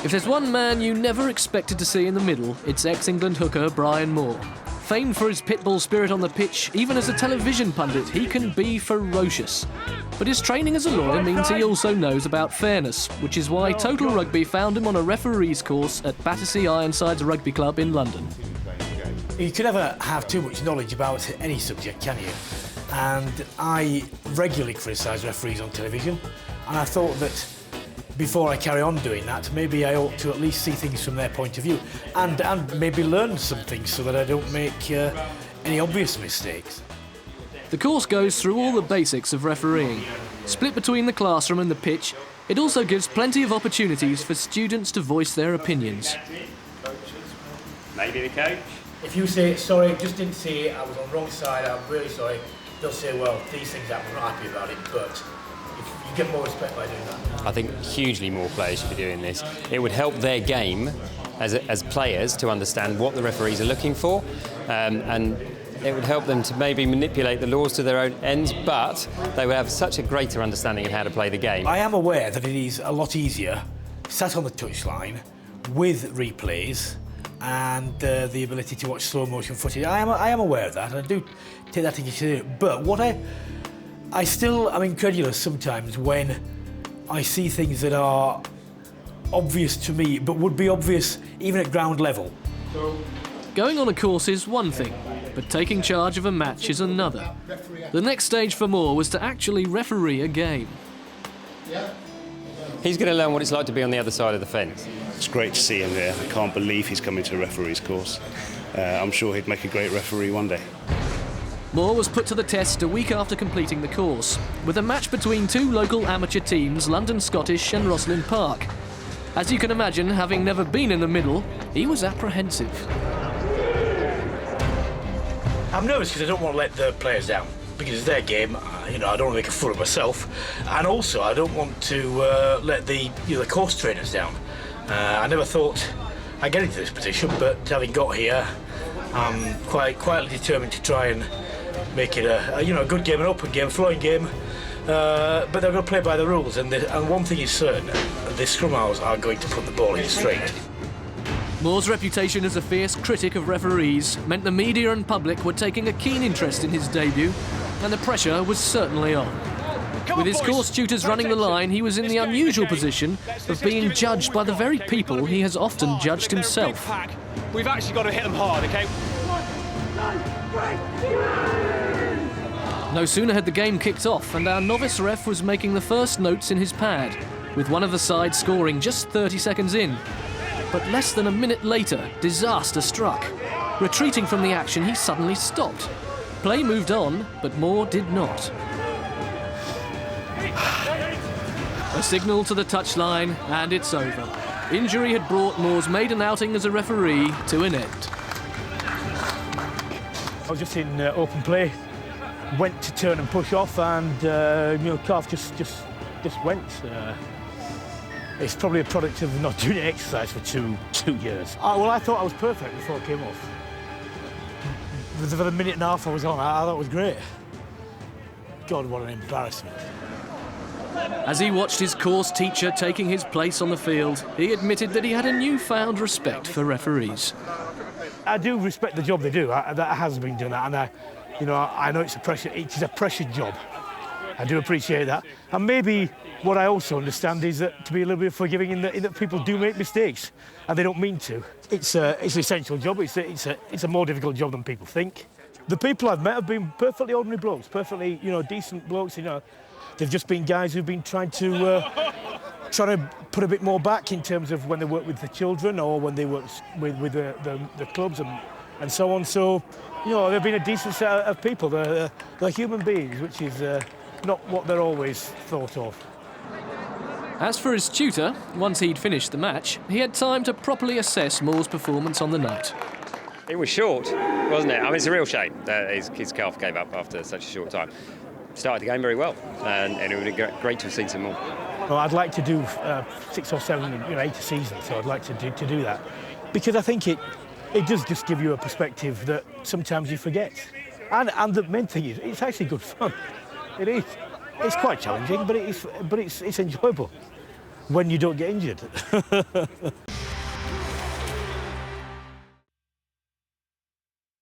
If there's one man you never expected to see in the middle, it's ex-England hooker Brian Moore. Famed for his pitbull spirit on the pitch, even as a television pundit, he can be ferocious. But his training as a lawyer means he also knows about fairness, which is why Total Rugby found him on a referee's course at Battersea Ironsides Rugby Club in London. You can never have too much knowledge about any subject, can you? And I regularly criticise referees on television, and I thought that before I carry on doing that, maybe I ought to at least see things from their point of view and maybe learn some things so that I don't make any obvious mistakes. The course goes through all the basics of refereeing. Split between the classroom and the pitch, it also gives plenty of opportunities for students to voice their opinions. Maybe the coach. If you say, sorry, just didn't see it, I was on the wrong side, I'm really sorry, they'll say, well, these things happen, I'm not happy about it, but you get more respect by doing that. I think hugely more players should be doing this. It would help their game as players to understand what the referees are looking for, and it would help them to maybe manipulate the laws to their own ends, but they would have such a greater understanding of how to play the game. I am aware that it is a lot easier sat on the touchline with replays and the ability to watch slow motion footage. I am aware of that, and I do take that into consideration. But what I still am incredulous sometimes when I see things that are obvious to me, but would be obvious even at ground level. Going on a course is one thing, but taking charge of a match is another. The next stage for Moore was to actually referee a game. He's going to learn what it's like to be on the other side of the fence. It's great to see him here. I can't believe he's coming to a referee's course. I'm sure he'd make a great referee one day. Moore was put to the test a week after completing the course, with a match between two local amateur teams, London Scottish and Rosslyn Park. As you can imagine, having never been in the middle, he was apprehensive. I'm nervous because I don't want to let the players down, because it's their game. I don't want to make a fool of myself, and also I don't want to let the course trainers down. I never thought I'd get into this position, but having got here, I'm quietly determined to try and make it a good game, an open game, flowing game. But they're going to play by the rules, and one thing is certain: the scrum halves are going to put the ball in straight. Moore's reputation as a fierce critic of referees meant the media and public were taking a keen interest in his debut, and the pressure was certainly on. With his course tutors running the line, he was in the unusual position of being judged by the very people he has often judged himself. We've actually got to hit them hard, OK? No sooner had the game kicked off, and our novice ref was making the first notes in his pad, with one of the sides scoring just 30 seconds in. But less than a minute later, disaster struck. Retreating from the action, he suddenly stopped. Play moved on, but Moore did not. A signal to the touchline, and it's over. Injury had brought Moore's maiden outing as a referee to an end. I was just in open play, went to turn and push off, and calf just went. It's probably a product of not doing exercise for two years. Well, I thought I was perfect before it came off. For the minute and a half I was on, I thought it was great. God, what an embarrassment. As he watched his course teacher taking his place on the field, he admitted that he had a newfound respect for referees. I do respect the job they do. That has been done, and I know it is a pressured job. I do appreciate that. And maybe what I also understand is that to be a little bit forgiving in that people do make mistakes and they don't mean to. It's an essential job. It's a more difficult job than people think. The people I've met have been perfectly ordinary blokes, perfectly decent blokes. They've just been guys who've been trying to put a bit more back in terms of when they work with the children or when they work with the clubs and so on. So, they've been a decent set of people. They're human beings, which is not what they're always thought of. As for his tutor, once he'd finished the match, he had time to properly assess Moore's performance on the night. It was short, wasn't it? I mean, it's a real shame that his calf gave up after such a short time. Started the game very well, and it would be great to have seen some more. Well, I'd like to do 6 or 7, 8 a season, so I'd like to do that. Because I think it does just give you a perspective that sometimes you forget. And the main thing is, it's actually good fun. It is. It's quite challenging, but it's enjoyable. when you don't get injured.